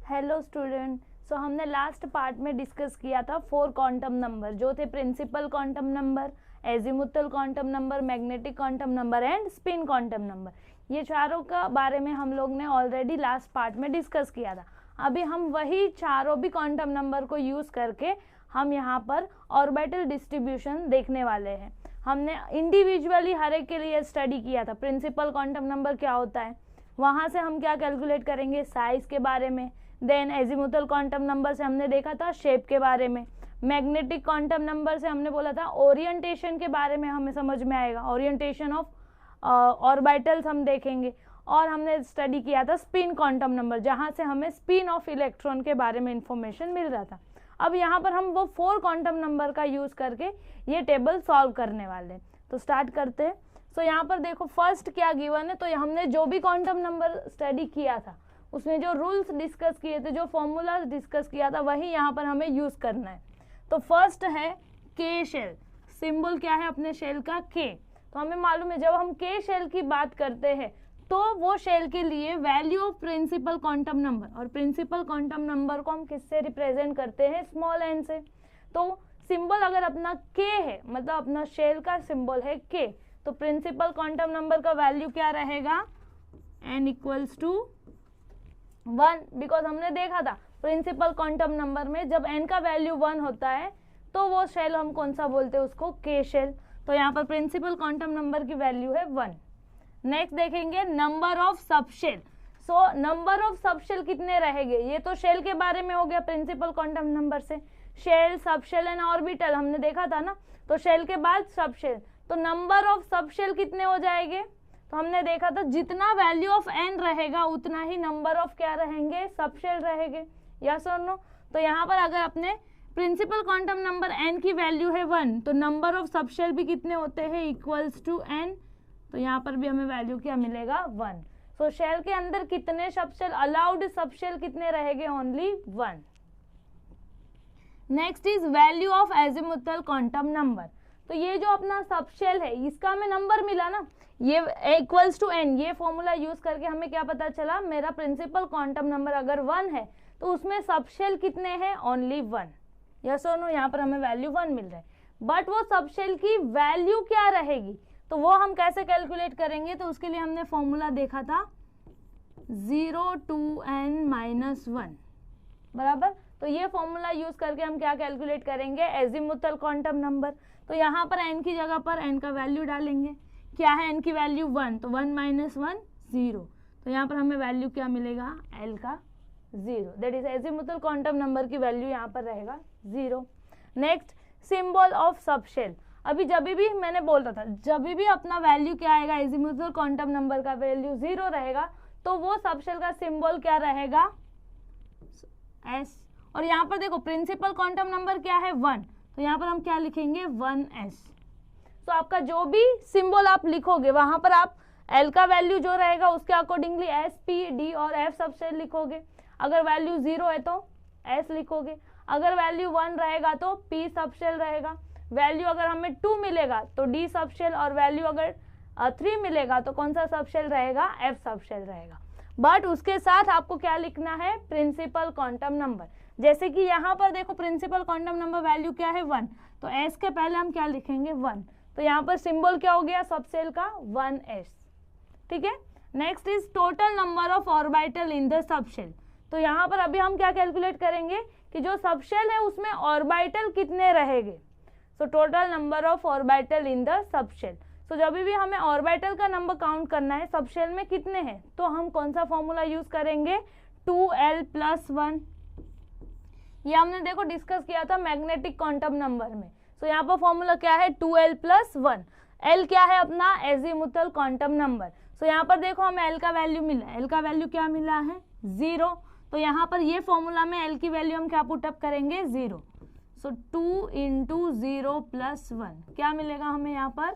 Hello student. सो हमने last part में discuss किया था 4 क्वांटम नंबर जो थे principal quantum number, azimuthal quantum number, magnetic quantum number and spin quantum number. ये चारों का बारे में हम लोग ने ऑलरेडी लास्ट पार्ट में डिस्कस किया था। अभी हम वही चारों भी क्वांटम नंबर को यूज़ करके हम यहाँ पर ऑर्बिटल डिस्ट्रीब्यूशन देखने वाले हैं। हमने इंडिविजुअली हर एक के लिए स्टडी किया था प्रिंसिपल क्वांटम नंबर क्या होता है, वहाँ से हम क्या कैलकुलेट करेंगे साइज के बारे में। देन एजीमुथल क्वांटम नंबर से हमने देखा था शेप के बारे में। मैग्नेटिक क्वांटम नंबर से हमने बोला था ओरिएंटेशन के बारे में हमें समझ में आएगा, ओरिएंटेशन ऑफ ऑर्बिटल्स हम देखेंगे। और हमने स्टडी किया था स्पिन क्वांटम नंबर जहाँ से हमें स्पिन ऑफ इलेक्ट्रॉन के बारे में इंफॉर्मेशन मिल रहा था। अब यहाँ पर हम वो 4 क्वांटम नंबर का यूज़ करके ये टेबल सॉल्व करने वाले हैं। तो स्टार्ट करते हैं। सो यहाँ पर देखो फर्स्ट क्या गिवन है, तो हमने जो भी क्वांटम नंबर स्टडी किया था उसमें जो रूल्स डिस्कस किए थे, जो फॉर्मूलाज डिस्कस किया था, वही यहाँ पर हमें यूज़ करना है। तो फर्स्ट है के शेल। सिंबल क्या है अपने शेल का? के। तो हमें मालूम है जब हम के शेल की बात करते हैं तो वो शेल के लिए value of principal quantum number, और प्रिंसिपल क्वांटम नंबर को हम किससे रिप्रेजेंट करते हैं? स्मॉल एन से। तो सिंबल अगर अपना के है, मतलब अपना शेल का सिंबल है के, तो प्रिंसिपल क्वांटम नंबर का वैल्यू क्या रहेगा? n equals to 1। बिकॉज हमने देखा था प्रिंसिपल क्वांटम नंबर में जब n का वैल्यू 1 होता है तो वो शेल हम कौन सा बोलते हैं? उसको के शेल। तो यहाँ पर प्रिंसिपल क्वांटम नंबर की वैल्यू है 1। नेक्स्ट देखेंगे number of subshell. So number of subshell कितने रहेंगे? ये तो शेल के बारे में हो गया प्रिंसिपल क्वांटम नंबर से। शेल, सबशेल एंड ऑर्बिटल हमने देखा था ना, तो शेल के बाद सबशेल, तो नंबर ऑफ सबशेल कितने हो जाएंगे? तो हमने देखा था जितना वैल्यू ऑफ n रहेगा उतना ही नंबर ऑफ क्या रहेंगे? सबशेल रहेंगे। यस और नो? तो यहाँ पर अगर अपने प्रिंसिपल क्वांटम नंबर n की वैल्यू है 1, तो नंबर ऑफ सबशेल भी कितने होते हैं? Equals to n। तो यहाँ पर भी हमें वैल्यू क्या मिलेगा? 1। सो शेल के अंदर कितने सबशेल अलाउड? सबशेल कितने रहेंगे? Only 1। Next is value of azimuthal quantum number. तो ये जो अपना सबशेल है इसका हमें नंबर मिला ना, ये इक्वल्स टू n। ये फॉर्मूला यूज करके हमें क्या पता चला? मेरा प्रिंसिपल क्वांटम नंबर अगर 1 है तो उसमें सबशेल कितने हैं? ओनली 1। यस और नो? यहाँ पर हमें वैल्यू 1 मिल रहा है। बट वो सबशेल की वैल्यू क्या रहेगी, तो वो हम कैसे कैलकुलेट करेंगे? तो उसके लिए हमने फॉर्मूला देखा था 0 to n-1 बराबर। तो ये फॉर्मूला यूज करके हम क्या कैलकुलेट करेंगे? Azimuthal quantum number. तो यहाँ पर n की जगह पर n का वैल्यू डालेंगे। क्या है n की वैल्यू? 1, तो 1 - 1 0। तो यहाँ पर हमें वैल्यू क्या मिलेगा? l का 0। That is azimuthal quantum number की वैल्यू यहाँ पर रहेगा 0। Next symbol of subshell. अभी जब भी मैंने बोल रहा था जब भी अपना वैल्यू क्या आएगा? एजीमुथल क्वांटम नंबर का वैल्यू 0 रहेगा तो वो सबशेल का सिंबल क्या रहेगा? s। और यहाँ पर देखो प्रिंसिपल क्वांटम नंबर क्या है? 1। तो यहाँ पर हम क्या लिखेंगे? 1s। तो आपका जो भी सिंबल आप लिखोगे वहां पर आप l का वैल्यू जो रहेगा उसके अकॉर्डिंगली s, p, d और f सबशेल लिखोगे। अगर वैल्यू 0 है तो s लिखोगे, अगर वैल्यू 1 रहेगा तो p सबशेल रहेगा, वैल्यू अगर हमें 2 मिलेगा तो d सबशेल, और वैल्यू अगर 3 मिलेगा तो कौन सा सबशेल रहेगा? f सबशेल रहेगा। बट उसके साथ आपको क्या लिखना है? Principal quantum number. जैसे कि यहाँ पर देखो प्रिंसिपल क्वांटम नंबर वैल्यू क्या है? 1, तो s के पहले हम क्या लिखेंगे? 1। तो यहाँ पर सिंबल क्या हो गया सबशेल का? 1s। ठीक है। Next is total number of orbital in the subshell. तो यहाँ पर अभी हम क्या कैलकुलेट करेंगे कि जो सबशेल है उसमें ऑर्बिटल कितने रहेंगे। So total number of orbital in the subshell. तो जब भी हमें ऑर्बिटल का नंबर काउंट करना है सबशेल में कितने हैं, तो हम कौन सा फॉर्मूला यूज करेंगे? 2l + 1। ये हमने देखो डिस्कस किया था मैग्नेटिक क्वांटम नंबर में। तो यहाँ पर फॉर्मूला क्या है? 2l + 1। l क्या है अपना? Azimuthal quantum number. तो यहाँ पर देखो हमें l का वैल्यू मिला, l का वैल्यू क्या मिला है? 0। तो यहाँ पर ये फॉर्मूला में l की वैल्यू हम क्या पुटअप करेंगे? 0। सो 2 × 0 + 1 क्या मिलेगा हमें यहाँ पर?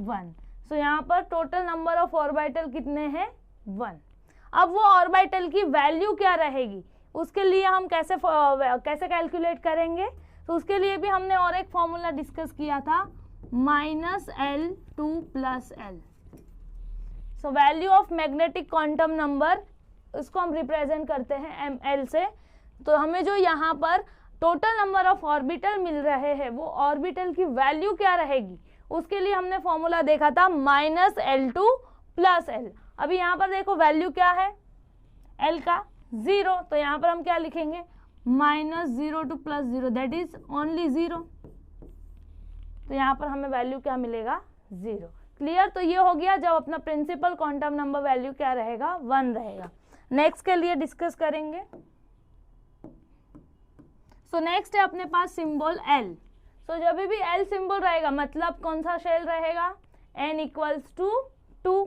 1। सो यहाँ पर टोटल नंबर ऑफ ऑर्बिटल कितने हैं? 1। अब वो ऑर्बिटल की वैल्यू क्या रहेगी उसके लिए हम कैसे कैलकुलेट करेंगे? तो उसके लिए भी हमने और एक फॉर्मूला डिस्कस किया था -l2 + l। So value of magnetic quantum number इसको हम रिप्रेजेंट करते हैं एम एल से। तो हमें जो यहाँ पर टोटल नंबर ऑफ ऑर्बिटल मिल रहे हैं वो ऑर्बिटल की वैल्यू क्या रहेगी, उसके लिए हमने फॉर्मूला देखा था -L2 + L। अभी यहाँ पर देखो वैल्यू क्या है L का 0, तो यहाँ पर हम क्या लिखेंगे -0 to +0 दैट इज ओनली 0। तो यहाँ पर हमें वैल्यू क्या मिलेगा 0। क्लियर। तो ये हो गया जब अपना प्रिंसिपल क्वांटम नंबर वैल्यू क्या रहेगा 1 रहेगा। नेक्स्ट के लिए डिस्कस करेंगे। सो नेक्स्ट है अपने पास सिंबल L। सो जब भी L सिंबल रहेगा मतलब कौन सा शेल रहेगा n = 2।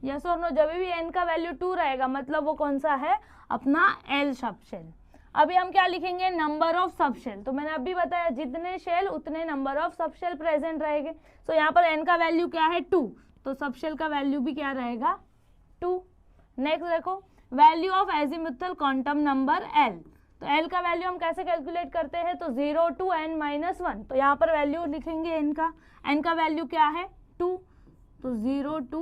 यस और नो, जब भी n का वैल्यू 2 रहेगा मतलब वो कौन सा है अपना L सब शेल। अभी हम क्या लिखेंगे नंबर ऑफ सब शेल। तो मैंने अभी बताया जितने शेल उतने number of sub shell present रहेंगे। सो यहाँ पर n का वैल्यू क्या है 2, तो सब शेल का वैल्यू भी क्या रहेगा 2। नेक्स्ट देखो value of azimuthal quantum number L। तो L का वैल्यू हम कैसे कैलकुलेट करते हैं, तो 0 to n - 1। तो यहाँ पर वैल्यू लिखेंगे n का वैल्यू क्या है 2, तो 0 to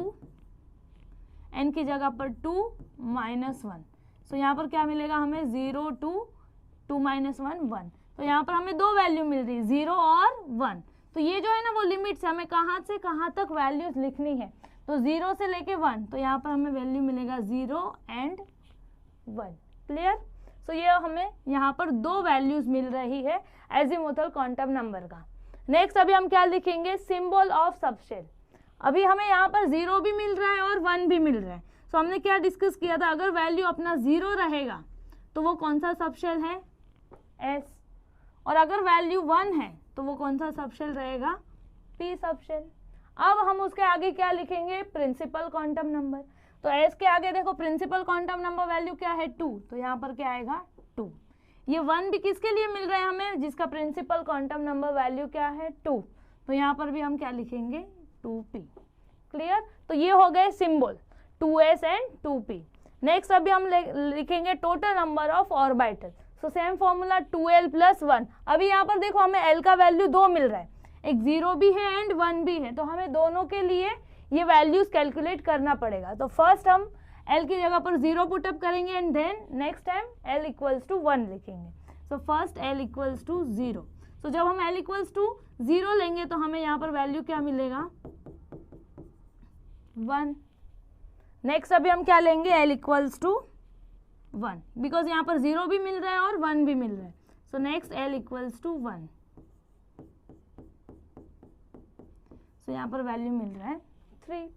n की जगह पर 2 - 1। तो यहाँ पर क्या मिलेगा हमें 0 to 2 - 1 1। तो यहाँ पर हमें दो वैल्यू मिल रही है 0 और 1। तो ये जो है ना वो लिमिट्स हमें कहाँ से कहाँ तक वैल्यूज लिखनी है, तो 0 से लेके 1। तो यहाँ पर हमें वैल्यू मिलेगा 0 and 1। क्लियर। सो ये हमें यहाँ पर दो वैल्यूज मिल रही है एजीमुथल क्वांटम नंबर का। नेक्स्ट अभी हम क्या लिखेंगे सिंबल ऑफ सबशेल। अभी हमें यहाँ पर 0 भी मिल रहा है और 1 भी मिल रहा है। सो हमने क्या डिस्कस किया था, अगर वैल्यू अपना 0 रहेगा तो वो कौन सा सबशेल है S, और अगर वैल्यू 1 है तो वो कौन सा सबशेल रहेगा P सबशेल। अब हम उसके आगे क्या लिखेंगे प्रिंसिपल क्वांटम नंबर। तो S के आगे देखो प्रिंसिपल क्वांटम नंबर वैल्यू क्या है 2, तो यहाँ पर क्या आएगा 2। ये 1 भी किसके लिए मिल रहा है हमें, जिसका प्रिंसिपल क्वांटम नंबर वैल्यू क्या है 2। तो यहाँ पर भी हम क्या लिखेंगे 2p। क्लियर। तो ये हो गए symbol 2s and 2p। Next अभी हम लिखेंगे total number of orbital. So same formula 2l + 1। अभी यहाँ पर देखो हमें l का वैल्यू 2 मिल रहा है, एक 0 भी है एंड 1 भी है, तो हमें दोनों के लिए ये वैल्यूज कैलकुलेट करना पड़ेगा। तो फर्स्ट हम l की जगह पर 0 पुटअप करेंगे and then next time l = 1 लिखेंगे। So first l = 0। सो जब हम l = 0 लेंगे तो हमें यहाँ पर वैल्यू क्या मिलेगा 1। नेक्स्ट अभी हम क्या लेंगे l = 1, बिकॉज यहाँ पर 0 भी मिल रहा है और 1 भी मिल रहा है। So next l = 1। सो यहाँ पर वैल्यू मिल रहा है 3।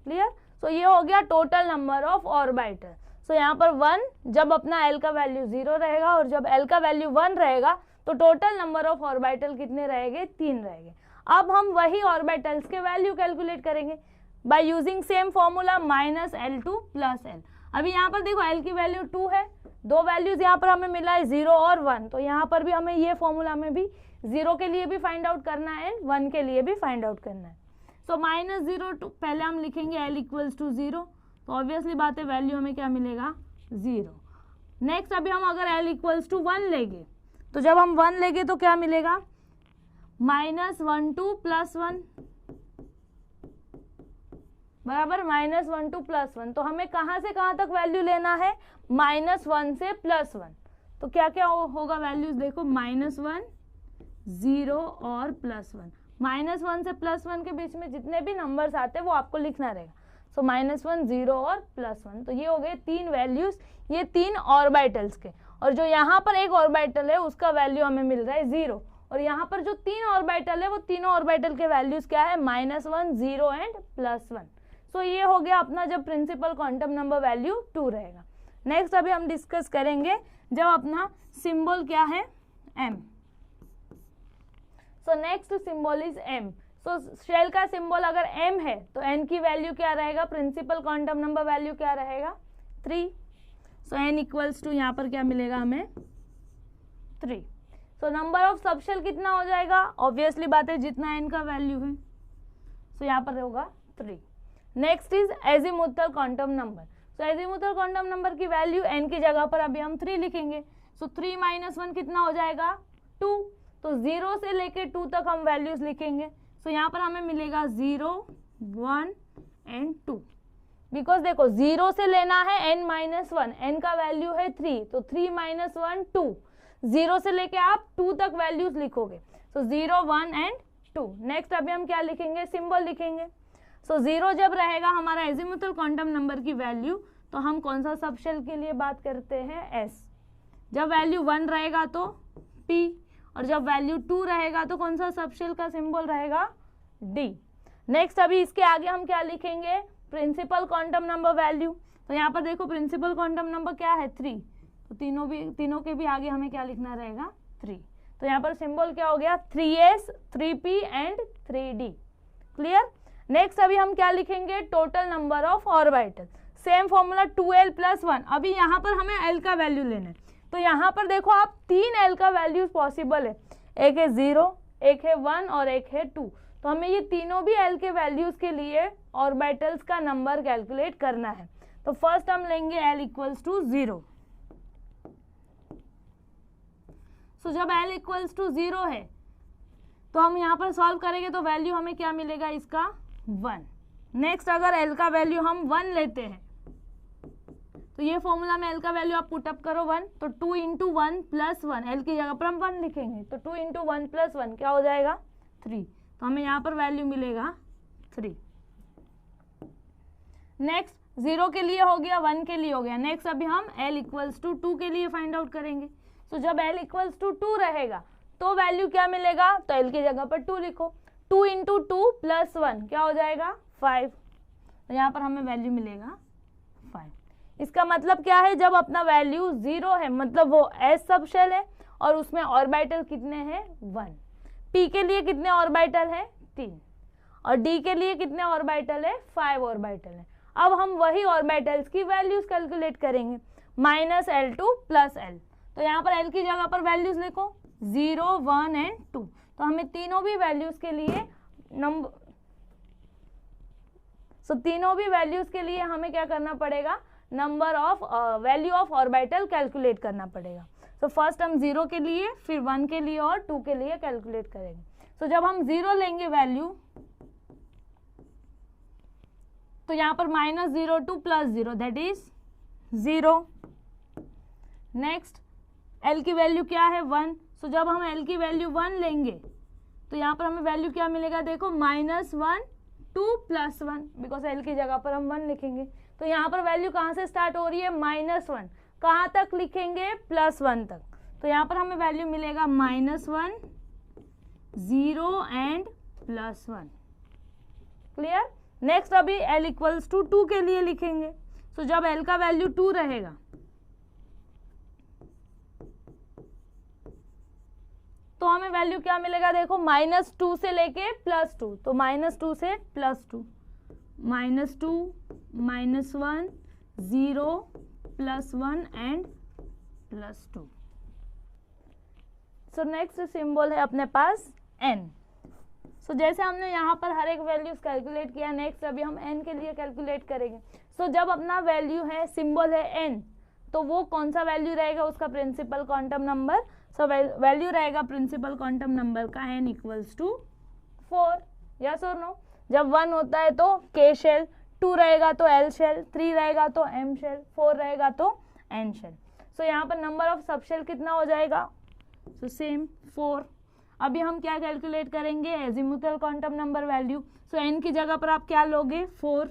क्लियर। सो ये हो गया total number of orbital. So यहाँ पर 1 जब अपना l का वैल्यू 0 रहेगा और जब l का वैल्यू 1 रहेगा तो टोटल नंबर ऑफ ऑर्बिटल कितने रहेंगे 3 रहेंगे। अब हम वही ऑर्बिटल्स के वैल्यू कैलकुलेट करेंगे by using same formula -L2 + L। अभी यहाँ पर देखो l की वैल्यू 2 है, दो वैल्यूज यहाँ पर हमें मिला है 0 और 1। तो यहाँ पर भी हमें ये फॉर्मूला में भी 0 के लिए भी फाइंड आउट करना है एंड 1 के लिए भी फाइंड आउट करना है। सो -0 to पहले हम लिखेंगे l = 0, तो ऑब्वियसली बात है वैल्यू हमें क्या मिलेगा 0। नेक्स्ट अभी हम अगर l = 1 लेंगे तो जब हम 1 लेंगे तो क्या मिलेगा -1 to +1 बराबर -1 to +1। तो हमें कहाँ से कहाँ तक वैल्यू लेना है -1 से +1। तो क्या क्या होगा वैल्यूज देखो -1 0 और +1। -1 से +1 के बीच में जितने भी नंबर्स आते हैं वो आपको लिखना रहेगा। सो -1 0 और +1। तो ये हो गए 3 वैल्यूज, ये 3 ऑर्बिटल्स के। और जो यहाँ पर एक ऑर्बिटल है उसका वैल्यू हमें मिल रहा है 0, और यहाँ पर जो 3 ऑर्बिटल है वो तीनों ऑर्बिटल के वैल्यूज क्या है -1 0 एंड +1। सो ये हो गया अपना जब प्रिंसिपल क्वांटम नंबर वैल्यू 2 रहेगा। नेक्स्ट अभी हम डिस्कस करेंगे जब अपना सिंबल क्या है m। So next symbol is m। So shell का सिंबल अगर m है तो n की वैल्यू क्या रहेगा, प्रिंसिपल क्वांटम नंबर वैल्यू क्या रहेगा 3। सो n = यहाँ पर क्या मिलेगा हमें 3। सो नंबर ऑफ सबशेल कितना हो जाएगा, ऑब्वियसली बात है जितना n का वैल्यू है। सो यहाँ पर होगा 3। Next is azimuthal quantum number. So azimuthal quantum number की वैल्यू n की जगह पर अभी हम 3 लिखेंगे। सो 3 - 1 कितना हो जाएगा 2। तो 0 से लेके 2 तक हम वैल्यूज लिखेंगे। सो यहाँ पर हमें मिलेगा 0 1 एंड 2। बिकॉज देखो 0 से लेना है n-1, n का वैल्यू है 3, तो 3 - 1 2, 0 से लेके आप 2 तक वैल्यूज लिखोगे, सो 0 1 एंड 2। नेक्स्ट अभी हम क्या लिखेंगे, सिंबल लिखेंगे। सो 0 जब रहेगा हमारा एजिमुथल क्वांटम नंबर की वैल्यू, तो हम कौन सा सबशेल के लिए बात करते हैं, S। जब वैल्यू 1 रहेगा तो P, और जब वैल्यू 2 रहेगा तो कौन सा सबशेल का सिंबल रहेगा, D। नेक्स्ट अभी इसके आगे हम क्या लिखेंगे, प्रिंसिपल क्वांटम नंबर वैल्यू। तो यहाँ पर देखो प्रिंसिपल क्वांटम नंबर क्या है, 3, तो तीनों के भी आगे हमें क्या लिखना रहेगा, 3। तो यहाँ पर सिंबल क्या हो गया, 3s 3p and 3d। Clear. Next अभी हम क्या लिखेंगे, total number of orbital. Same formula 2l + 1। अभी यहाँ पर हमें l का वैल्यू लेना है, तो यहाँ पर देखो आप 3 l का वैल्यू पॉसिबल है, एक है 0, एक है 1 और एक है 2। तो हमें ये तीनों भी l के वैल्यूज के लिए ऑर्बिटल्स का नंबर कैलकुलेट करना है। तो फर्स्ट हम लेंगे l = 0। सो जब l = 0 है तो हम यहाँ पर सॉल्व करेंगे, तो वैल्यू हमें क्या मिलेगा, इसका 1। नेक्स्ट अगर l का वैल्यू हम 1 लेते हैं, तो ये फॉर्मूला में l का वैल्यू आप पुटअप करो 1, तो 2 × 1 + 1, l की जगह पर हम 1 लिखेंगे, तो 2 × 1 + 1 क्या हो जाएगा, 3। तो हमें यहाँ पर वैल्यू मिलेगा 3। नेक्स्ट 0 के लिए हो गया, 1 के लिए हो गया। नेक्स्ट अभी हम l = 2 के लिए फाइंड आउट करेंगे। तो जब l = 2 रहेगा तो वैल्यू क्या मिलेगा, तो l की जगह पर 2 लिखो, 2 × 2 + 1 क्या हो जाएगा, 5। तो यहाँ पर हमें वैल्यू मिलेगा 5। इसका मतलब क्या है, जब अपना वैल्यू 0 है मतलब वो S सबशेल है और उसमें ऑर्बिटल कितने हैं, 1। P के लिए कितने ऑर्बिटल है, 3, और D के लिए कितने ऑर्बिटल है, 5 ऑर्बिटल है। अब हम वही ऑर्बिटल्स की वैल्यूज कैलकुलेट करेंगे, -L2 + L। तो यहाँ पर L की जगह पर वैल्यूज लिखो 0 1 एंड 2। तो हमें तीनों भी वैल्यूज के लिए तीनों भी वैल्यूज के लिए हमें क्या करना पड़ेगा, वैल्यू ऑफ ऑर्बिटल कैलकुलेट करना पड़ेगा। तो फर्स्ट हम 0 के लिए, फिर 1 के लिए और 2 के लिए कैलकुलेट करेंगे। तो जब हम 0 लेंगे वैल्यू, तो यहाँ पर -02 + 0 दैट इज 0। नेक्स्ट L की वैल्यू क्या है, 1। सो जब हम L की वैल्यू 1 लेंगे तो यहाँ पर हमें वैल्यू क्या मिलेगा, देखो -1 2 + 1, बिकॉज L की जगह पर हम 1 लिखेंगे। तो यहाँ पर वैल्यू कहाँ से स्टार्ट हो रही है, -1, कहाँ तक लिखेंगे, +1 तक। तो यहाँ पर हमें वैल्यू मिलेगा -1 0 एंड +1। क्लियर। नेक्स्ट अभी L = 2 के लिए लिखेंगे। सो जब L का वैल्यू 2 रहेगा तो हमें वैल्यू क्या मिलेगा, देखो -2 से लेके +2, तो -2 से +2, -2 -1 0 +1 एंड +2। सो नेक्स्ट सिंबल है अपने पास n। सो जैसे हमने यहाँ पर हर एक वैल्यूज कैलकुलेट किया, नेक्स्ट अभी हम n के लिए कैलकुलेट करेंगे। सो जब अपना वैल्यू है, सिंबल है n, तो वो कौन सा वैल्यू रहेगा, उसका principal quantum number. So value रहेगा प्रिंसिपल क्वांटम नंबर का n = 4। यस और नो। जब 1 होता है तो k शेल, 2 रहेगा तो l शेल, 3 रहेगा तो m शेल, 4 रहेगा तो n शेल। सो यहाँ पर नंबर ऑफ सबशेल कितना हो जाएगा, सो सेम 4। अभी हम क्या कैलकुलेट करेंगे, एजिमुथल क्वांटम नंबर वैल्यू। सो n की जगह पर आप क्या लोगे, 4।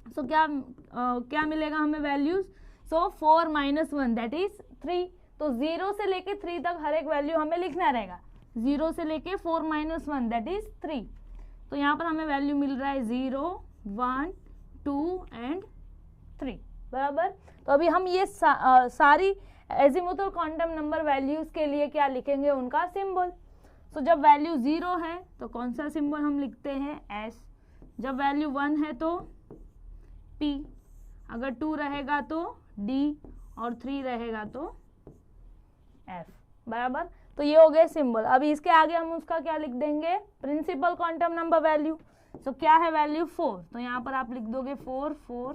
सो क्या मिलेगा हमें वैल्यूज, सो 4 - 1 दैट इज 3। तो 0 से लेके 3 तक हर एक वैल्यू हमें लिखना रहेगा, 0 से लेके 4 - 1 दैट इज 3। तो यहाँ पर हमें वैल्यू मिल रहा है 0 1 2 एंड 3, बराबर। तो अभी हम ये सारी एजिमुथल क्वांटम नंबर वैल्यूज के लिए क्या लिखेंगे, उनका सिंबल। सो जब वैल्यू 0 है तो कौन सा सिंबल हम लिखते हैं, S। जब वैल्यू 1 है तो P, अगर 2 रहेगा तो D और 3 रहेगा तो F, बराबर। तो ये हो गए सिंबल। अभी इसके आगे हम उसका क्या लिख देंगे, प्रिंसिपल क्वांटम नंबर वैल्यू। सो क्या है वैल्यू, 4। तो यहाँ पर आप लिख दोगे 4 4,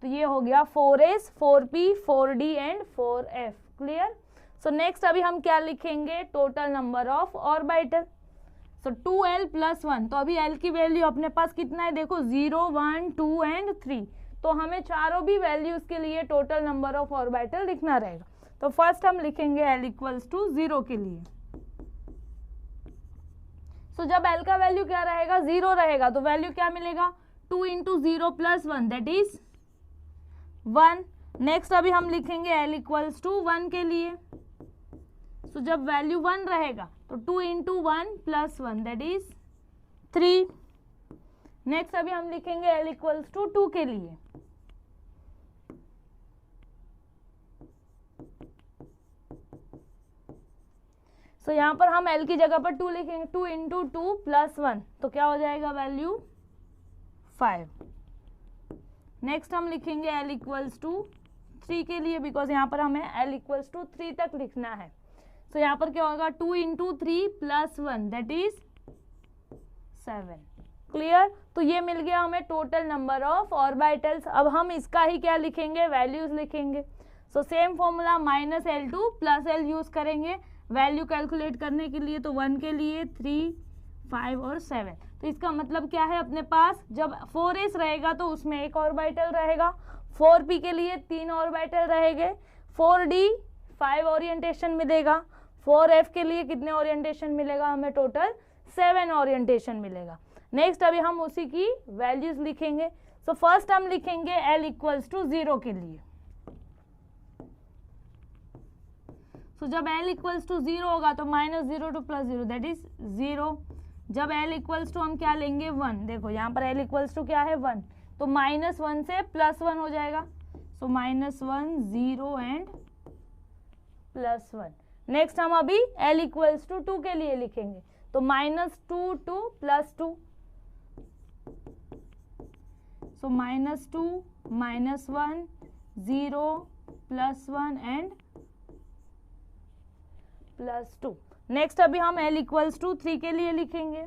तो ये हो गया 4s 4p 4d and 4f। Clear. So next अभी हम क्या लिखेंगे, total number of orbital. So 2l + 1, तो अभी l की वैल्यू अपने पास कितना है देखो 0 1 2 एंड 3, तो हमें चारों भी वैल्यूज के लिए टोटल नंबर ऑफ ऑर्बिटल लिखना रहेगा। तो फर्स्ट हम लिखेंगे l = 0 के लिए। सो जब l का वैल्यू क्या रहेगा 0 रहेगा, तो वैल्यू क्या मिलेगा 2 × 0 + 1 दैट इज 1। नेक्स्ट अभी हम लिखेंगे l = 1 के लिए। सो जब वैल्यू 1 रहेगा तो 2 × 1 + 1 दैट इज 3। नेक्स्ट अभी हम लिखेंगे l = 2 के लिए। सो यहाँ पर हम l की जगह पर 2 लिखेंगे, 2 × 2 + 1, तो क्या हो जाएगा वैल्यू 5। नेक्स्ट हम लिखेंगे l = 3 के लिए, बिकॉज यहाँ पर हमें l = 3 तक लिखना है। तो यहाँ पर क्या होगा 2 × 3 + 1 दैट इज 7। क्लियर? तो ये मिल गया हमें टोटल नंबर ऑफ ऑर्बिटल्स। अब हम इसका ही क्या लिखेंगे वैल्यूज लिखेंगे। So same formula -L2 + L use करेंगे वैल्यू कैलकुलेट करने के लिए। तो 1 के लिए 3 5 और 7, तो इसका मतलब क्या है अपने पास जब 4s रहेगा तो उसमें एक ऑर्बिटल रहेगा, 4p के लिए 3 ऑर्बिटल रहेंगे, 4d 5 ओरिएंटेशन मिलेगा, 4f के लिए कितने ओरिएंटेशन मिलेगा हमें टोटल 7 ओरिएंटेशन मिलेगा। नेक्स्ट अभी हम उसी की वैल्यूज लिखेंगे। सो फर्स्ट हम लिखेंगे l = 0 के लिए। सो जब l = 0 होगा तो -0 to +0 दैट इज 0। जब l = हम क्या लेंगे 1, देखो यहाँ पर l = क्या है 1, तो -1 से +1 हो जाएगा। सो -1 0 एंड +1। नेक्स्ट हम अभी l = 2 के लिए लिखेंगे, तो -2 to +2, सो -2 -1 0 +1 एंड +2। नेक्स्ट अभी हम l = 3 के लिए लिखेंगे।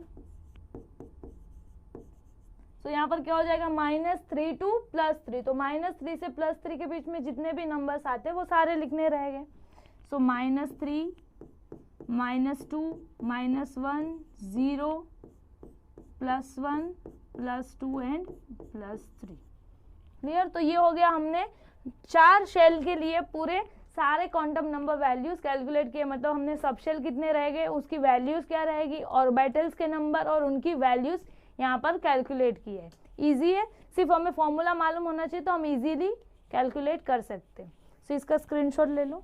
तो यहाँ पर क्या हो जाएगा -3 to +3, तो -3 से +3 के बीच में जितने भी नंबर्स आते हैं वो सारे लिखने रहेंगे। सो -3 -2 -1 0 +1 +2 एंड +3। क्लियर? तो ये हो गया हमने 4 शेल के लिए पूरे सारे क्वांटम नंबर वैल्यूज कैलकुलेट किए। मतलब हमने सब शेल कितने रहेंगे, उसकी वैल्यूज क्या रहेगी, ऑर्बिटल्स के नंबर और उनकी वैल्यूज यहाँ पर कैलकुलेट किए है। इजी है, सिर्फ हमें फॉर्मूला मालूम होना चाहिए तो हम इजीली कैलकुलेट कर सकते हैं। सो इसका स्क्रीनशॉट ले लो।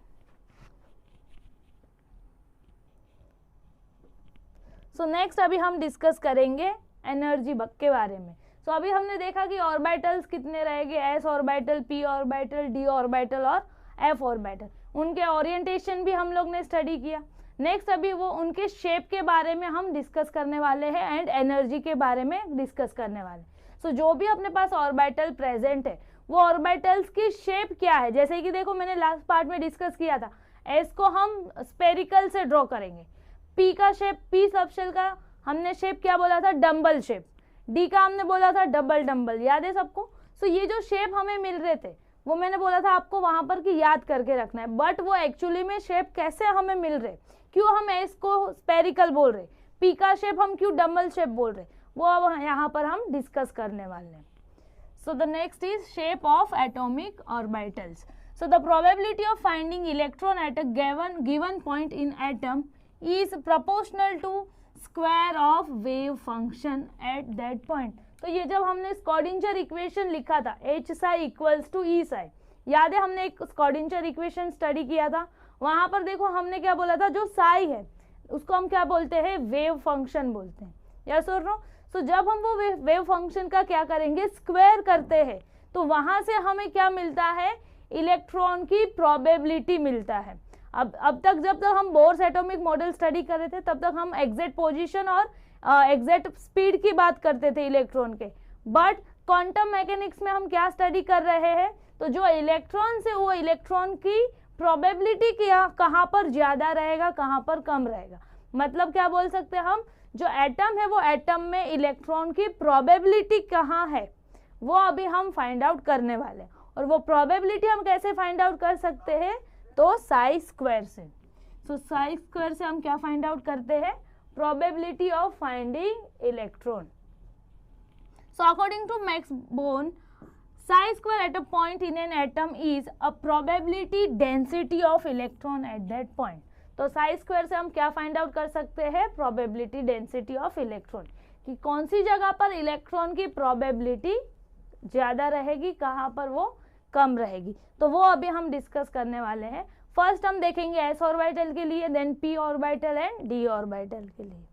सो नेक्स्ट अभी हम डिस्कस करेंगे एनर्जी के बारे में। सो अभी हमने देखा कि ऑर्बिटल्स कितने रहेंगे, s orbital, p orbital, d orbital और f ऑर्बिटल, उनके ओरिएंटेशन भी हम लोग ने स्टडी किया। नेक्स्ट अभी वो उनके शेप के बारे में हम डिस्कस करने वाले हैं एंड एनर्जी के बारे में डिस्कस करने वाले। सो जो भी अपने पास ऑर्बिटल प्रेजेंट है वो ऑर्बिटल्स की शेप क्या है, जैसे कि देखो मैंने लास्ट पार्ट में डिस्कस किया था, s को हम स्पेरिकल से ड्रॉ करेंगे, p का शेप, p सबशेल का हमने शेप क्या बोला था डम्बल शेप, d का हमने बोला था डबल डम्बल, याद है सबको। सो ये जो शेप हमें मिल रहे थे वो मैंने बोला था आपको वहां पर कि याद करके रखना है, बट वो एक्चुअली में शेप कैसे हमें मिल रहे, क्यों हम s को स्पेरिकल बोल रहे, p का शेप हम क्यों डम्बल शेप बोल रहे, वो अब यहाँ पर हम डिस्कस करने वाले हैं। So the next is shape of atomic orbitals. So the probability of finding electron at a given point in atom is proportional to square of wave function at that point. तो ये जब हमने स्कॉडिंजर equation लिखा था h psi equals to e psi, याद है हमने एक स्कॉडिंजर इक्वेशन स्टडी किया था, वहां पर देखो हमने क्या बोला था, जो साई है उसको हम क्या बोलते हैं वेव फंक्शन बोलते हैं, यस और नो। सो जब हम वो वेव फंक्शन का क्या करेंगे स्क्वायर करते हैं तो वहां से हमें क्या मिलता है, इलेक्ट्रॉन की प्रोबेबिलिटी मिलता है। अब तक जब तक हम बोर्स एटॉमिक मॉडल स्टडी कर रहे थे तब तक हम एग्जैक्ट पोजीशन और एग्जैक्ट स्पीड की बात करते थे इलेक्ट्रॉन के, बट क्वांटम मैकेनिक्स में हम क्या स्टडी कर रहे हैं, तो जो इलेक्ट्रॉन से वो इलेक्ट्रॉन की प्रोबेबिलिटी क्या कहाँ पर ज़्यादा रहेगा कहाँ पर कम रहेगा। मतलब क्या बोल सकते हैं हम, जो एटम है वो एटम में इलेक्ट्रॉन की प्रोबेबिलिटी कहाँ है वो अभी हम फाइंड आउट करने वाले हैं। और वो प्रोबेबिलिटी हम कैसे फाइंड आउट कर सकते हैं, तो साई स्क्वायर से। सो साई स्क्वायर से हम क्या फाइंड आउट करते हैं, probability of finding electron. So according to Max Born, psi square at a point in an atom is a probability density of electron at that point. तो psi square से हम क्या find out कर सकते हैं, probability density of electron, कि कौन सी जगह पर इलेक्ट्रॉन की probability ज़्यादा रहेगी, कहाँ पर वो कम रहेगी. तो वो अभी हम डिस्कस करने वाले हैं. फर्स्ट हम देखेंगे s ऑर्बिटल के लिए, then p orbital and d orbital के लिए.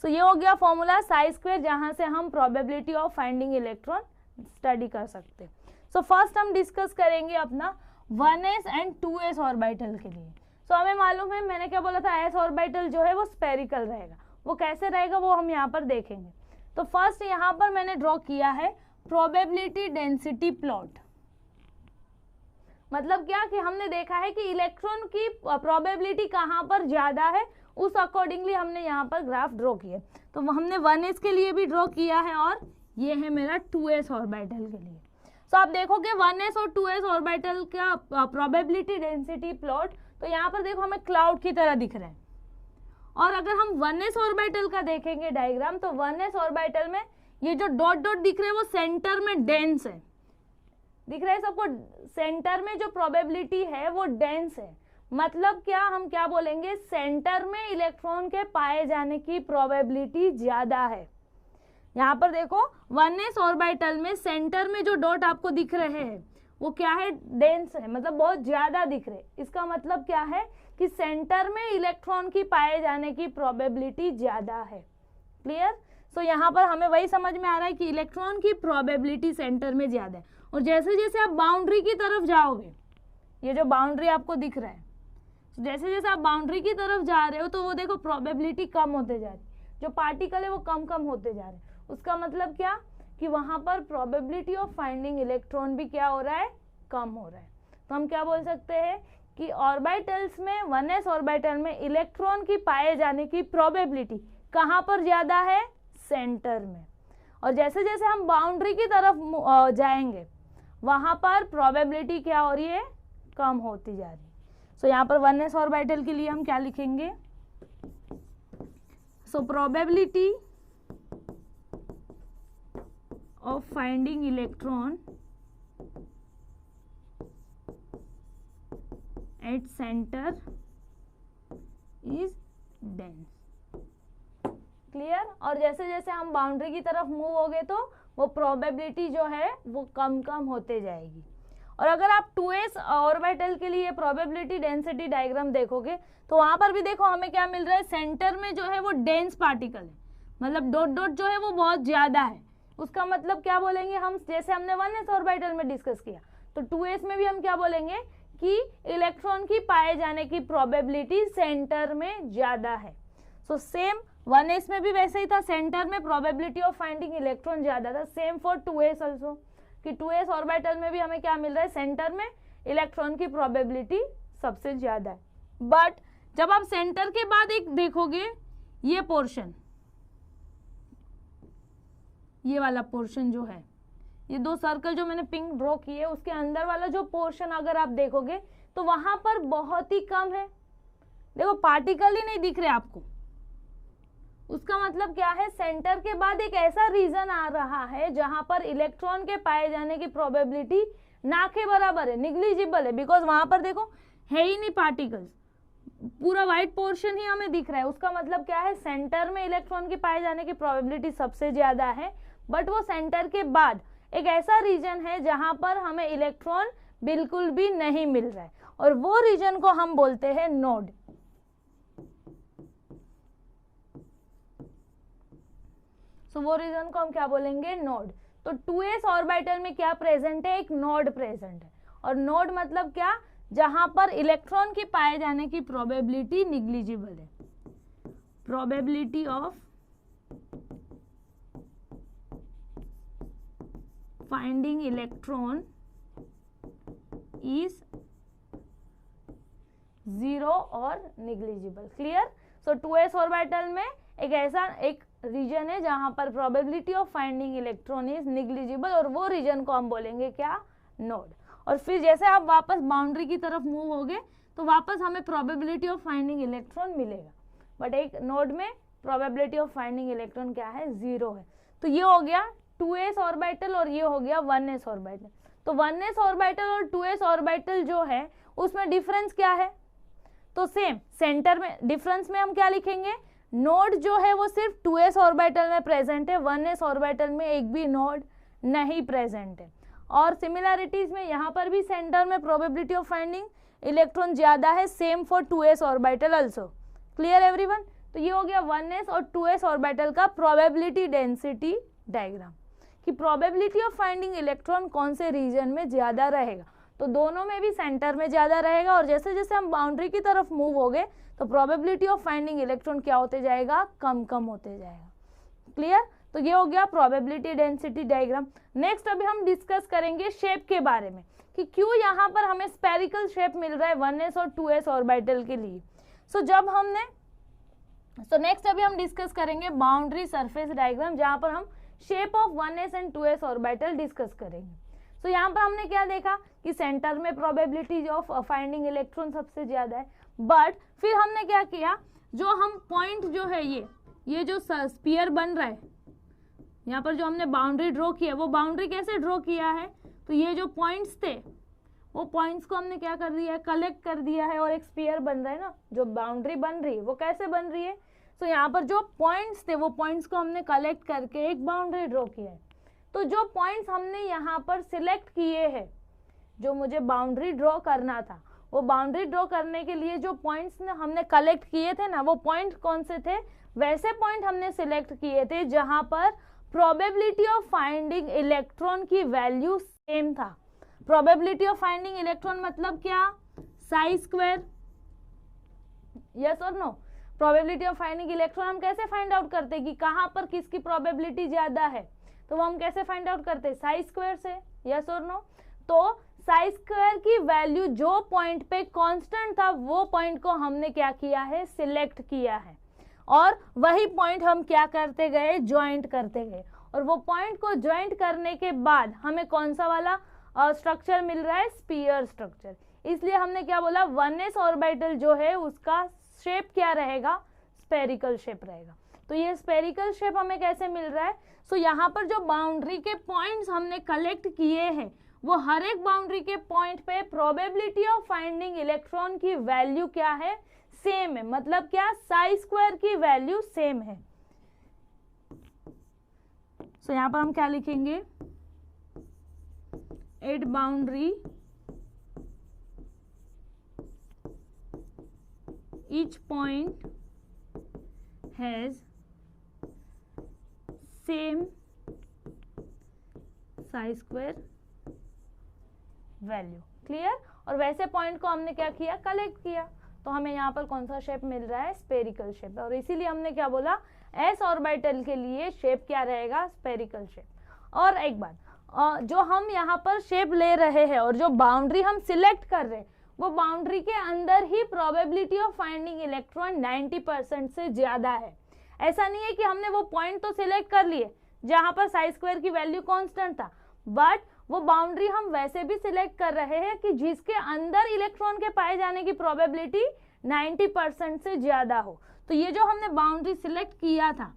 सो ये हो गया फॉर्मूला साई स्क्वायर, जहाँ से हम probability of finding electron study कर सकते हैं. सो फर्स्ट हम डिस्कस करेंगे अपना 1s एंड 2s ऑर्बिटल के लिए. सो हमें मालूम है, मैंने क्या बोला था, s ऑर्बिटल जो है वो स्पेरिकल रहेगा. वो कैसे रहेगा वो हम यहाँ पर देखेंगे. तो फर्स्ट यहाँ पर मैंने ड्रॉ किया है प्रोबेबिलिटी डेंसिटी प्लॉट. मतलब क्या कि हमने देखा है कि इलेक्ट्रॉन की प्रोबेबिलिटी कहाँ पर ज़्यादा है, उस अकॉर्डिंगली हमने यहाँ पर ग्राफ ड्रॉ किया. तो हमने 1s के लिए भी ड्रॉ किया है और ये है मेरा 2s ऑर्बिटल के लिए. सो आप देखोगे 1s और 2s ऑर्बिटल का प्रोबेबिलिटी डेंसिटी प्लॉट, तो यहाँ पर देखो हमें क्लाउड की तरह दिख रहा है. और अगर हम 1s ऑर्बिटल का देखेंगे डायग्राम, तो 1s ऑर्बिटल में ये जो डॉट डॉट दिख रहे हैं वो सेंटर में डेंस है. दिख रहा है सबको, सेंटर में जो प्रोबेबिलिटी है वो डेंस है. मतलब क्या, हम क्या बोलेंगे, सेंटर में इलेक्ट्रॉन के पाए जाने की प्रोबेबिलिटी ज़्यादा है. यहाँ पर देखो 1s ऑर्बिटल में सेंटर में जो डॉट आपको दिख रहे हैं वो क्या है, डेंस है, मतलब बहुत ज़्यादा दिख रहे. इसका मतलब क्या है कि सेंटर में इलेक्ट्रॉन की पाए जाने की प्रोबेबिलिटी ज़्यादा है. क्लियर. सो यहाँ पर हमें वही समझ में आ रहा है कि इलेक्ट्रॉन की प्रोबेबिलिटी सेंटर में ज़्यादा है. और जैसे जैसे आप बाउंड्री की तरफ जाओगे, ये जो बाउंड्री आपको दिख रहा है, जैसे जैसे आप बाउंड्री की तरफ जा रहे हो तो वो देखो प्रोबेबिलिटी कम होते जा रही है. जो पार्टिकल है वो कम कम होते जा रहे हैं. उसका मतलब क्या कि वहाँ पर प्रोबेबिलिटी ऑफ फाइंडिंग इलेक्ट्रॉन भी क्या हो रहा है, कम हो रहा है. तो हम क्या बोल सकते हैं कि ऑर्बिटल्स में 1s ऑर्बिटल में इलेक्ट्रॉन की पाए जाने की प्रोबेबिलिटी कहाँ पर ज़्यादा है, सेंटर में. और जैसे जैसे हम बाउंड्री की तरफ जाएंगे वहाँ पर प्रोबेबिलिटी क्या हो रही है, कम होती जा रही है. सो यहाँ पर 1s ऑर्बिटल के लिए हम क्या लिखेंगे, so probability of finding electron at centre is dense. Clear. और जैसे जैसे हम बाउंड्री की तरफ मूव होगे तो वो प्रोबेबिलिटी जो है वो कम कम होते जाएगी. और अगर आप 2s ऑर्बिटल के लिए प्रोबेबिलिटी डेंसिटी डायग्राम देखोगे तो वहाँ पर भी देखो हमें क्या मिल रहा है, सेंटर में जो है वो डेंस पार्टिकल है, मतलब डॉट डॉट जो है वो बहुत ज़्यादा है. उसका मतलब क्या बोलेंगे हम, जैसे हमने 1s ऑर्बिटल में डिस्कस किया, तो 2s में भी हम क्या बोलेंगे कि इलेक्ट्रॉन की पाए जाने की प्रोबेबिलिटी सेंटर में ज़्यादा है. सो सेम 1s में भी वैसे ही था, सेंटर में प्रोबेबिलिटी ऑफ फाइंडिंग इलेक्ट्रॉन ज़्यादा था. सेम फॉर 2s ऑल्सो, कि 2s ऑर्बिटल में भी हमें क्या मिल रहा है, सेंटर में इलेक्ट्रॉन की प्रोबेबिलिटी सबसे ज़्यादा है. बट जब आप सेंटर के बाद एक देखोगे, ये पोर्शन, ये वाला पोर्शन जो है, ये दो सर्कल जो मैंने पिंक ड्रॉ किए, उसके अंदर वाला जो पोर्शन अगर आप देखोगे तो वहां पर बहुत ही कम है. देखो पार्टिकल ही नहीं दिख रहे आपको. उसका मतलब क्या है, सेंटर के बाद एक ऐसा रीजन आ रहा है जहां पर इलेक्ट्रॉन के पाए जाने की प्रोबेबिलिटी ना के बराबर है, निग्लिजिबल है. बिकॉज वहां पर देखो है ही नहीं पार्टिकल्स, पूरा व्हाइट पोर्शन ही हमें दिख रहा है. उसका मतलब क्या है, सेंटर में इलेक्ट्रॉन के पाए जाने की प्रोबेबिलिटी सबसे ज्यादा है. बट वो सेंटर के बाद एक ऐसा रीजन है जहां पर हमें इलेक्ट्रॉन बिल्कुल भी नहीं मिल रहा है, और वो रीजन को हम बोलते हैं नोड. सो वो रीजन को हम क्या बोलेंगे, नोड. तो 2s ऑर्बिटल में क्या प्रेजेंट है, एक नोड प्रेजेंट है. और नोड मतलब क्या, जहां पर इलेक्ट्रॉन की पाए जाने की प्रोबेबिलिटी निग्लिजिबल है. Probability of finding electron is 0 और निग्लिजिबल. क्लियर. सो 2s ऑर्बिटल में एक ऐसा एक रीजन है जहां पर probability of finding electron is negligible, और वो रीजन को हम बोलेंगे क्या, नोड. और फिर जैसे आप वापस बाउंड्री की तरफ मूव होगे तो वापस हमें प्रोबेबिलिटी ऑफ फाइंडिंग इलेक्ट्रॉन मिलेगा. बट एक नोड में प्रोबेबिलिटी ऑफ फाइंडिंग इलेक्ट्रॉन क्या है, 0 है। तो ये हो गया 2s ऑर्बिटल और ये हो गया 1s ऑर्बिटल। तो 1s ऑर्बिटल और 2s ऑर्बिटल जो है उसमें डिफरेंस क्या है, तो सेम सेंटर में डिफरेंस में हम क्या लिखेंगे, नोड जो है वो सिर्फ 2s ऑर्बिटल में प्रेजेंट है, 1s ऑर्बिटल में एक भी नोड नहीं प्रेजेंट है। और सिमिलैरिटीज में यहाँ पर भी सेंटर में प्रोबेबिलिटी ऑफ फाइंडिंग इलेक्ट्रॉन ज्यादा है, same for 2s orbital also. Clear everyone. तो ये हो गया 1s और 2s ऑर्बिटल का प्रोबेबिलिटी डेंसिटी डायग्राम कि प्रोबेबिलिटी ऑफ फाइंडिंग इलेक्ट्रॉन कौन से रीजन में ज्यादा रहेगा। तो दोनों में भी सेंटर में ज्यादा रहेगा और जैसे जैसे हम बाउंड्री की तरफ मूव हो गए तो प्रोबेबिलिटी ऑफ फाइंडिंग इलेक्ट्रॉन क्या होते जाएगा, कम कम होते जाएगा। क्लियर। तो ये हो गया प्रोबेबिलिटी डेंसिटी डायग्राम। नेक्स्ट अभी हम डिस्कस करेंगे शेप के बारे में कि क्यों यहाँ पर हमें स्पेरिकल शेप मिल रहा है 1s और 2s ऑर्बिटल के लिए। नेक्स्ट अभी हम डिस्कस करेंगे बाउंड्री सरफेस डायग्राम जहाँ पर हम shape of 1s and 2s orbital discuss करेंगे। यहाँ पर हमने क्या देखा कि सेंटर में प्रोबेबिलिटी ऑफ फाइंडिंग इलेक्ट्रॉन सबसे ज्यादा है, बट फिर हमने क्या किया, जो हम पॉइंट जो है ये जो स्फीयर बन रहा है, यहाँ पर जो हमने बाउंड्री ड्रॉ किया, वो बाउंड्री कैसे ड्रॉ किया है, तो ये जो पॉइंट्स थे वो पॉइंट्स को हमने क्या कर दिया है, कलेक्ट कर दिया है और एक स्फीयर बन रहा है ना। जो बाउंड्री बन रही है वो कैसे बन रही है, तो यहाँ पर जो पॉइंट्स थे वो पॉइंट्स को हमने कलेक्ट करके एक बाउंड्री ड्रॉ किया है। तो जो पॉइंट्स हमने यहाँ पर सिलेक्ट किए हैं, जो मुझे बाउंड्री ड्रॉ करना था, वो बाउंड्री ड्रॉ करने के लिए जो पॉइंट्स हमने कलेक्ट किए थे ना, वो पॉइंट कौन से थे, वैसे पॉइंट हमने सिलेक्ट किए थे जहां पर प्रोबेबिलिटी ऑफ फाइंडिंग इलेक्ट्रॉन की वैल्यू सेम था। प्रोबेबिलिटी ऑफ फाइंडिंग इलेक्ट्रॉन मतलब क्या, साई स्क्वायर, यस और no. Probability of finding electron हम कैसे फाइंड आउट करते हैं कि कहां पर किसकी प्रोबेबिलिटी ज्यादा है, तो वो हम कैसे फाइंड आउट करते हैं, साई स्क्वायर से, यस और नो। तो साई स्क्वायर की वैल्यू जो पॉइंट पे कांस्टेंट था वो पॉइंट को हमने क्या किया है, सिलेक्ट किया है और वही पॉइंट हम क्या करते गए, ज्वाइंट करते गए। और वो पॉइंट को ज्वाइंट करने के बाद हमें कौन सा वाला स्ट्रक्चर मिल रहा है, स्फीयर स्ट्रक्चर। इसलिए हमने क्या बोला, 1s ऑर्बिटल जो है उसका शेप क्या रहेगा, स्फेरिकल शेप रहेगा। तो ये स्फेरिकल शेप हमें कैसे मिल रहा है, सो यहाँ पर जो बाउंड्री के पॉइंट्स हमने कलेक्ट किए हैं वो हर एक बाउंड्री के पॉइंट पे प्रोबेबिलिटी ऑफ फाइंडिंग इलेक्ट्रॉन की वैल्यू क्या है, सेम है। मतलब क्या, साई स्क्वायर की वैल्यू सेम है। सो यहाँ पर हम क्या लिखेंगे, at boundary each point has same psi square value. Clear. और वैसे पॉइंट को हमने क्या किया, कलेक्ट किया, तो हमें यहाँ पर कौन सा शेप मिल रहा है, स्पेरिकल शेप। और इसीलिए हमने क्या बोला, एस ऑर्बिटल के लिए शेप क्या रहेगा, स्पेरिकल शेप। और एक बात, जो हम यहाँ पर शेप ले रहे हैं और जो बाउंड्री हम सिलेक्ट कर रहे हैं वो बाउंड्री के अंदर ही प्रोबेबिलिटी ऑफ फाइंडिंग इलेक्ट्रॉन 90% से ज्यादा है। ऐसा नहीं है कि हमने वो पॉइंट तो सिलेक्ट कर लिए जहां पर साई स्क्वायर की वैल्यू कांस्टेंट था, बट वो बाउंड्री हम वैसे भी सिलेक्ट कर रहे हैं कि जिसके अंदर इलेक्ट्रॉन के पाए जाने की प्रोबेबिलिटी 90% से ज्यादा हो। तो ये जो हमने बाउंड्री सिलेक्ट किया था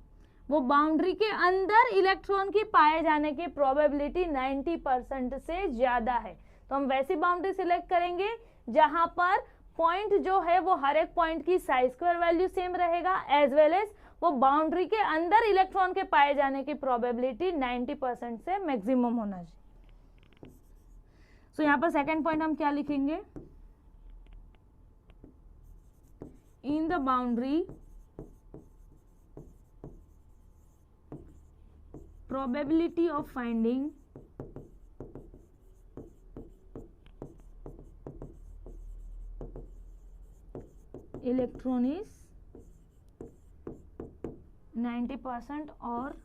वो बाउंड्री के अंदर इलेक्ट्रॉन की पाए जाने की प्रोबेबिलिटी 90% से ज्यादा है। तो हम वैसी बाउंड्री सिलेक्ट करेंगे जहां पर पॉइंट जो है वो हर एक पॉइंट की साई स्क्वायर वैल्यू सेम रहेगा, एज वेल एज वो बाउंड्री के अंदर इलेक्ट्रॉन के पाए जाने की प्रोबेबिलिटी 90% से मैक्सिमम होना चाहिए। सो यहाँ पर सेकंड पॉइंट हम क्या लिखेंगे, in the boundary probability of finding electron is 90% और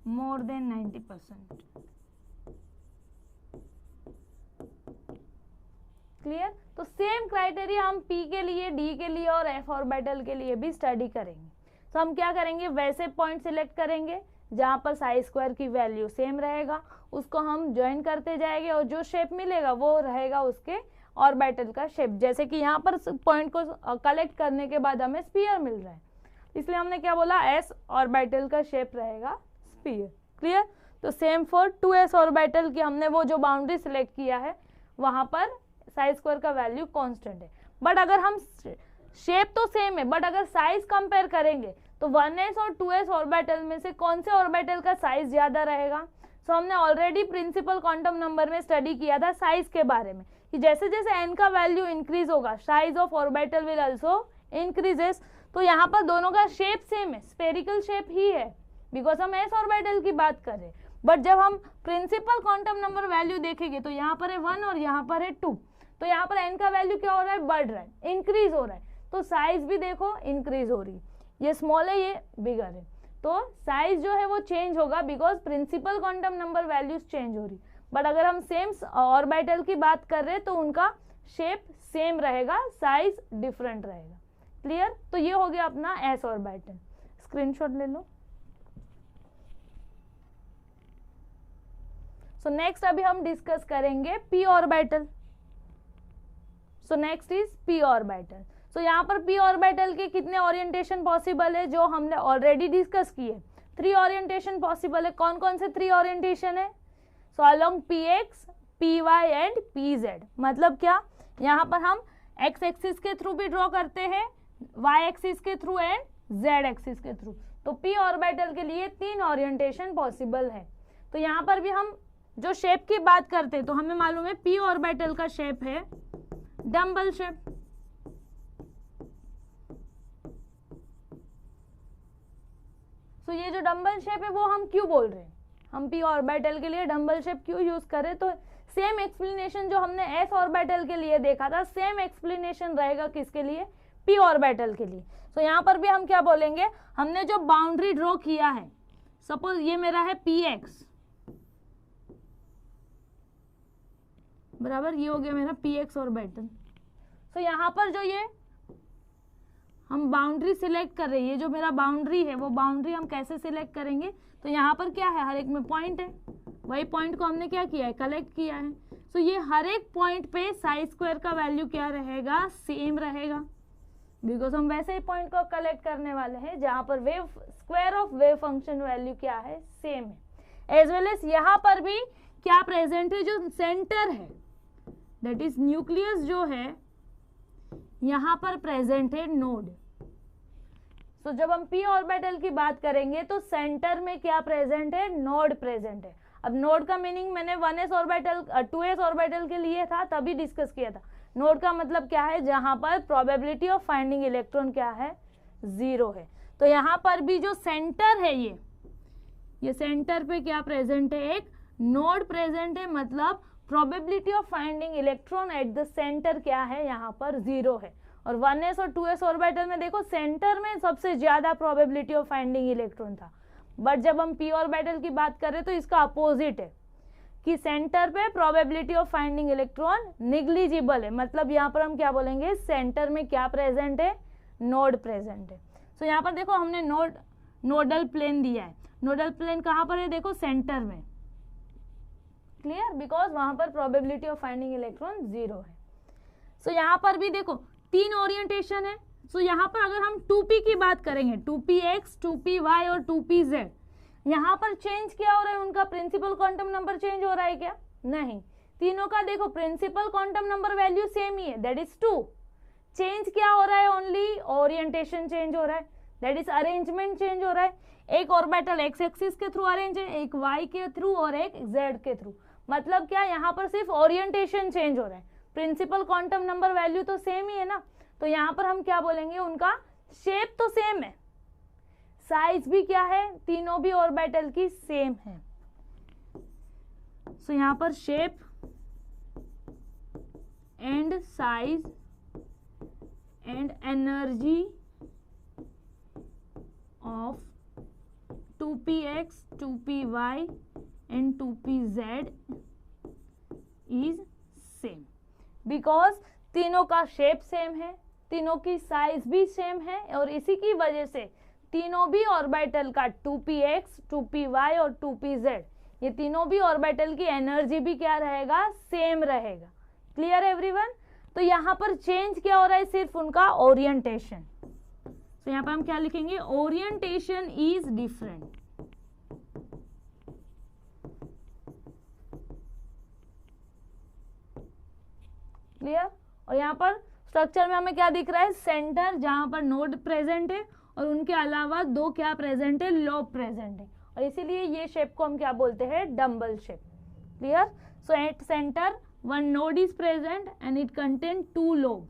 मोर देन 90%। क्लियर। तो सेम क्राइटेरिया हम P के लिए, D के लिए और F ऑर्बिटल के लिए भी स्टडी करेंगे। तो हम क्या करेंगे, वैसे पॉइंट सिलेक्ट करेंगे जहां पर साई स्क्वायर की वैल्यू सेम रहेगा, उसको हम ज्वाइन करते जाएंगे और जो शेप मिलेगा वो रहेगा उसके ऑर्बिटल का शेप। जैसे कि यहाँ पर पॉइंट को कलेक्ट करने के बाद हमें स्फीयर मिल रहा है, इसलिए हमने क्या बोला, s ऑर्बिटल का शेप रहेगा स्फीयर। क्लियर? तो सेम फॉर 2s ऑर्बिटल की हमने वो जो बाउंड्री सिलेक्ट किया है वहां पर साइज स्क्वायर का वैल्यू कांस्टेंट है। बट अगर हम शेप तो सेम है, बट अगर साइज कंपेयर करेंगे तो 1s और 2s ऑर्बिटल में से कौन से ऑर्बिटल का साइज ज्यादा रहेगा? सो हमने ऑलरेडी प्रिंसिपल क्वांटम नंबर में स्टडी किया था साइज के बारे में कि जैसे जैसे n का वैल्यू इंक्रीज होगा size of orbital will also increases. तो यहाँ पर दोनों का शेप सेम है, स्फेरिकल शेप ही है, बिकॉज हम s ऑर्बिटल की बात कर रहे हैं। बट जब हम प्रिंसिपल क्वांटम नंबर वैल्यू देखेंगे तो यहाँ पर है 1 और यहाँ पर है 2, तो यहाँ पर n का वैल्यू क्या हो रहा है, बढ़ रहा है, इंक्रीज हो रहा है, तो साइज भी देखो इंक्रीज हो रही है। ये स्मॉल है, ये बिगर है, तो साइज जो है वो चेंज होगा because principal quantum number values change हो रही। बट अगर हम सेम ऑर्बिटल की बात कर रहे हैं तो उनका शेप सेम रहेगा, साइज डिफरेंट रहेगा। क्लियर? तो ये हो गया अपना s ऑर्बिटल। स्क्रीनशॉट ले लो। सो नेक्स्ट अभी हम डिस्कस करेंगे p orbital. So next is p orbital. So यहाँ पर p ऑर्बिटल के कितने ओरिएंटेशन पॉसिबल है जो हमने ऑलरेडी डिस्कस किए, 3 ओरिएंटेशन पॉसिबल है। कौन कौन से 3 ओरिएंटेशन है? So along px, py and pz। मतलब क्या, यहाँ पर हम x एक्सिस के थ्रू भी ड्रॉ करते हैं, y एक्सिस के थ्रू एंड z एक्सिस के थ्रू। तो p ऑर्बिटल के लिए 3 ओरिएंटेशन पॉसिबल है। तो यहाँ पर भी हम जो शेप की बात करते हैं तो हमें मालूम है p ऑर्बिटल का शेप है डम्बल शेप। तो ये जो डम्बल शेप है वो हम क्यों बोल रहे हैं, हम p ऑर्बिटल के लिए डम्बल शेप क्यों यूज करें? तो सेम एक्सप्लेनेशन जो हमने s ऑर्बिटल के लिए देखा था, सेम एक्सप्लेनेशन रहेगा किसके लिए, p ऑर्बिटल के लिए। तो यहाँ पर भी हम क्या बोलेंगे, हमने जो बाउंड्री ड्रॉ किया है, सपोज ये मेरा है px बराबर, ये हो गया मेरा px ऑर्बिटल। तो यहाँ पर जो ये हम बाउंड्री सिलेक्ट कर रहे हैं, ये जो मेरा बाउंड्री है वो बाउंड्री हम कैसे सिलेक्ट करेंगे? तो यहाँ पर क्या है, हर एक में पॉइंट है, वही पॉइंट को हमने क्या किया है, कलेक्ट किया है। तो ये हर एक पॉइंट पे साइज स्क्वायर का वैल्यू क्या रहेगा, सेम रहेगा, बिकॉज हम वैसे ही पॉइंट को कलेक्ट करने वाले हैं जहाँ पर wave square of wave function value क्या है, सेम है। एज वेल एज यहाँ पर भी क्या प्रेजेंट है, जो सेंटर है दैट इज न्यूक्लियस जो है यहाँ पर प्रेजेंट है नोड। तो जब हम p ऑर्बिटल की बात करेंगे तो सेंटर में क्या प्रेजेंट है, नोड प्रेजेंट है। अब नोड का मीनिंग मैंने 1s ऑर्बिटल 2s ऑर्बिटल के लिए था तभी डिस्कस किया था। नोड का मतलब क्या है, जहां पर प्रोबेबिलिटी ऑफ फाइंडिंग इलेक्ट्रॉन क्या है, 0 है। तो यहाँ पर भी जो सेंटर है ये सेंटर पे क्या प्रेजेंट है, एक नोड प्रेजेंट है, मतलब probability of finding electron at the centre क्या है, यहाँ पर 0 है। और 1s और 2s ऑर्बिटल में देखो सेंटर में सबसे ज्यादा प्रोबेबिलिटी ऑफ फाइंडिंग इलेक्ट्रॉन था। बट जब हम p ऑर्बिटल की बात करें तो इसका अपोजिट है कि सेंटर पे probability of finding electron negligible है। मतलब यहाँ पर हम क्या बोलेंगे, सेंटर में क्या प्रेजेंट है, नोड प्रेजेंट है। तो यहाँ पर देखो हमने नोडल प्लेन दिया है, नोडल प्लेन कहाँ पर है, देखो सेंटर में। क्लियर? बिकॉज वहां पर प्रोबेबिलिटी ऑफ फाइंडिंग इलेक्ट्रॉन 0 है। सो यहाँ पर भी देखो 3 ओरिएंटेशन है। सो यहाँ पर अगर हम 2p की बात करेंगे, 2px, 2py और 2pz, यहाँ पर चेंज क्या हो रहा है, उनका प्रिंसिपल क्वांटम नंबर चेंज हो रहा है क्या? नहीं, तीनों का देखो principal quantum number value same ही है, दैट इज 2। चेंज क्या हो रहा है, ओनली ओरिएंटेशन चेंज हो रहा है, दैट इज अरेंजमेंट चेंज हो रहा है। एक ऑर्बिटल एक्स एक्सिस के थ्रू अरेंज है, एक वाई के थ्रू और एक जेड के थ्रू। मतलब क्या, यहाँ पर सिर्फ ओरिएंटेशन चेंज हो रहा है, प्रिंसिपल क्वांटम नंबर वैल्यू तो सेम ही है ना। तो यहाँ पर हम क्या बोलेंगे, उनका शेप तो सेम है, साइज भी क्या है, तीनों भी ऑर्बिटल की सेम है। सो यहाँ पर shape and size and energy of 2px, 2py and 2pz is same because तीनों का शेप सेम है, तीनों की साइज भी सेम है, और इसी की वजह से तीनों भी ऑर्बिटल का 2px, 2py और 2pz, ये तीनों भी ऑर्बिटल की एनर्जी भी क्या रहेगा, सेम रहेगा। Clear everyone? तो यहाँ पर चेंज क्या हो रहा है, सिर्फ उनका ओरिएंटेशन। तो यहाँ पर हम क्या लिखेंगे, ओरिएंटेशन इज डिफरेंट। क्लियर। और यहाँ पर स्ट्रक्चर में हमें क्या दिख रहा है, सेंटर जहां पर नोड प्रेजेंट है और उनके अलावा दो क्या प्रेजेंट है, लोब प्रेजेंट है, और इसीलिए ये शेप को हम क्या बोलते हैं, dumbbell shape. Clear. So at centre one node is present and it contain two lobe,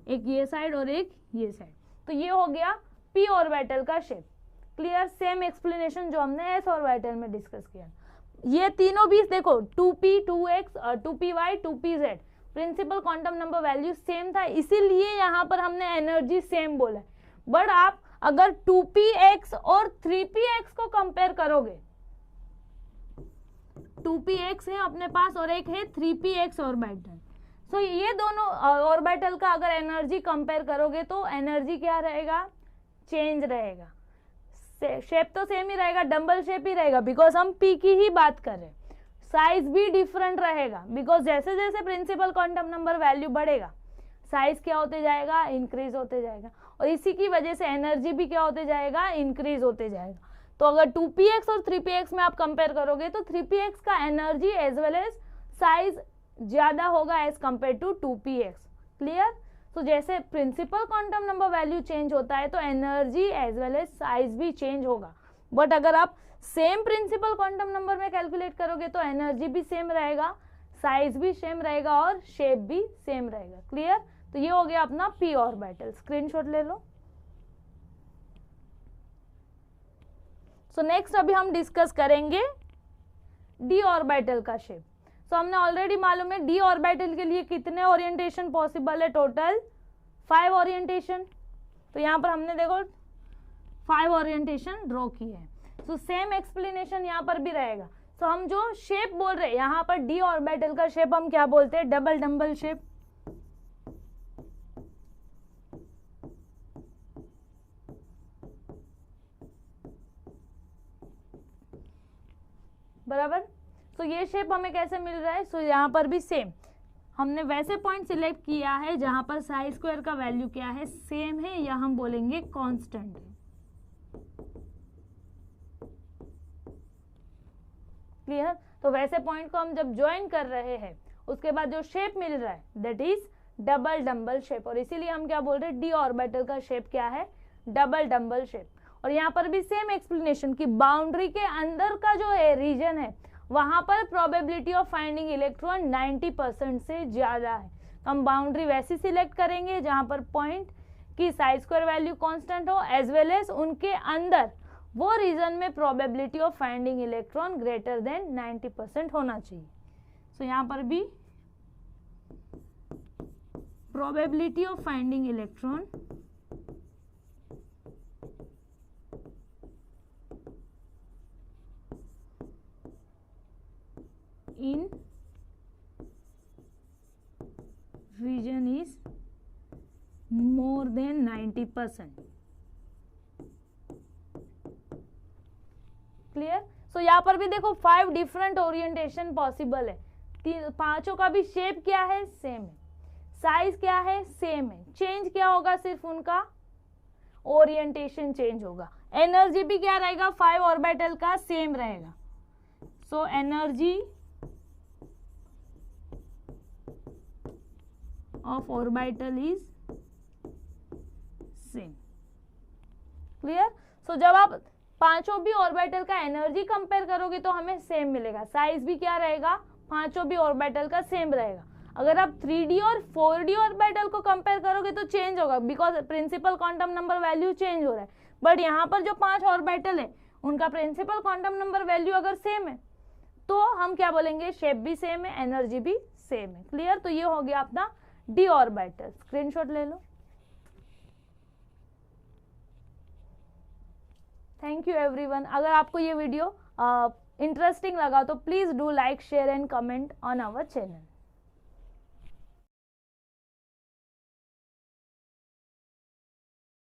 एक ये साइड और एक ये साइड। तो ये हो गया पी ऑर्बिटल का शेप। क्लियर। सेम एक्सप्लेनेशन जो हमने एस ऑर्बिटल में डिस्कस किया। ये तीनों भी देखो 2p 2x 2py 2pz principal quantum number value same था, इसीलिए यहाँ पर हमने एनर्जी सेम बोला। बट आप अगर 2px और 3px को कंपेयर करोगे, 2px है अपने पास और एक है 3px ऑर्बिटल, सो ये दोनों ऑर्बिटल का अगर एनर्जी कंपेयर करोगे तो एनर्जी क्या रहेगा, चेंज रहेगा। शेप तो सेम ही रहेगा, डम्बल शेप ही रहेगा, बिकॉज हम p की ही बात कर रहे हैं। साइज भी डिफरेंट रहेगा, बिकॉज जैसे जैसे प्रिंसिपल क्वांटम नंबर वैल्यू बढ़ेगा साइज क्या होते जाएगा, इंक्रीज होते जाएगा, और इसी की वजह से एनर्जी भी क्या होते जाएगा, इंक्रीज होते जाएगा। तो अगर 2px और 3px में आप कंपेयर करोगे तो 3px का energy as well as size ज्यादा होगा as compare to 2px। Clear. तो जैसे principal quantum number value change होता है तो energy as well as size भी चेंज होगा। बट अगर आप सेम प्रिंसिपल क्वांटम नंबर में कैलकुलेट करोगे तो एनर्जी भी सेम रहेगा, साइज भी सेम रहेगा और शेप भी सेम रहेगा। क्लियर। तो ये हो गया अपना पी ऑर्बिटल। स्क्रीनशॉट ले लो। सो नेक्स्ट अभी हम डिस्कस करेंगे डी ऑर्बिटल का शेप। सो हमने ऑलरेडी मालूम है डी ऑर्बिटल के लिए कितने ओरिएंटेशन पॉसिबल है, टोटल 5 ओरिएंटेशन। तो यहाँ पर हमने देखो 5 ओरिएंटेशन ड्रॉ किए हैं। सो सेम एक्सप्लेनेशन यहाँ पर भी रहेगा। सो हम जो शेप बोल रहे हैं यहाँ पर डी ऑर्बिटल का शेप हम क्या बोलते हैं, डबल डम्बल शेप। बराबर। सो ये शेप हमें कैसे मिल रहा है, सो यहाँ पर भी सेम हमने वैसे पॉइंट सिलेक्ट किया है जहां पर साई स्क्वायर का वैल्यू क्या है, सेम है, या हम बोलेंगे कांस्टेंट है। क्लियर। तो वैसे पॉइंट को हम जब ज्वाइन कर रहे हैं उसके बाद जो शेप मिल रहा है that is double dumbbell shape, और इसीलिए हम क्या बोल रहे हैं, डी ऑर्बिटल का शेप क्या है, डबल डम्बल शेप। और यहाँ पर भी सेम एक्सप्लेनेशन कि बाउंड्री के अंदर का जो है रीजन है वहां पर प्रोबेबिलिटी ऑफ फाइंडिंग इलेक्ट्रॉन 90% से ज्यादा है। तो हम बाउंड्री वैसी सिलेक्ट करेंगे जहां पर पॉइंट की साई स्क्वायर वैल्यू कांस्टेंट हो, एज वेल एज उनके अंदर वो रीजन में probability of finding electron greater than 90% होना चाहिए। सो यहाँ पर भी probability of finding electron in region is more than 90%. Clear. So यहाँ पर भी देखो 5 डिफरेंट ओरिएंटेशन पॉसिबल है, पांचों का भी शेप क्या है, सेम है, साइज क्या है, सेम है, चेंज क्या होगा, सिर्फ उनका ओरिएंटेशन चेंज होगा। एनर्जी भी क्या रहेगा, 5 ऑर्बिटल का सेम रहेगा। So energy of orbital is same. Clear. So जब आप पांचों भी ऑर्बिटल का एनर्जी कंपेयर करोगे तो हमें सेम मिलेगा, साइज भी क्या रहेगा, पांचों भी ऑर्बिटल का सेम रहेगा। अगर आप 3D और 4D ऑर्बिटल को कंपेयर करोगे तो चेंज होगा, because principal quantum number value change हो रहा है। बट यहाँ पर जो 5 ऑर्बिटल है उनका प्रिंसिपल क्वांटम नंबर वैल्यू अगर सेम है तो हम क्या बोलेंगे, शेप भी सेम है, एनर्जी भी सेम है। क्लियर। तो ये हो गया अपना डी ऑर्बिटल। स्क्रीनशॉट ले लो। Thank you everyone. अगर आपको ये वीडियो इंटरेस्टिंग लगा तो please do like, share and comment on our channel.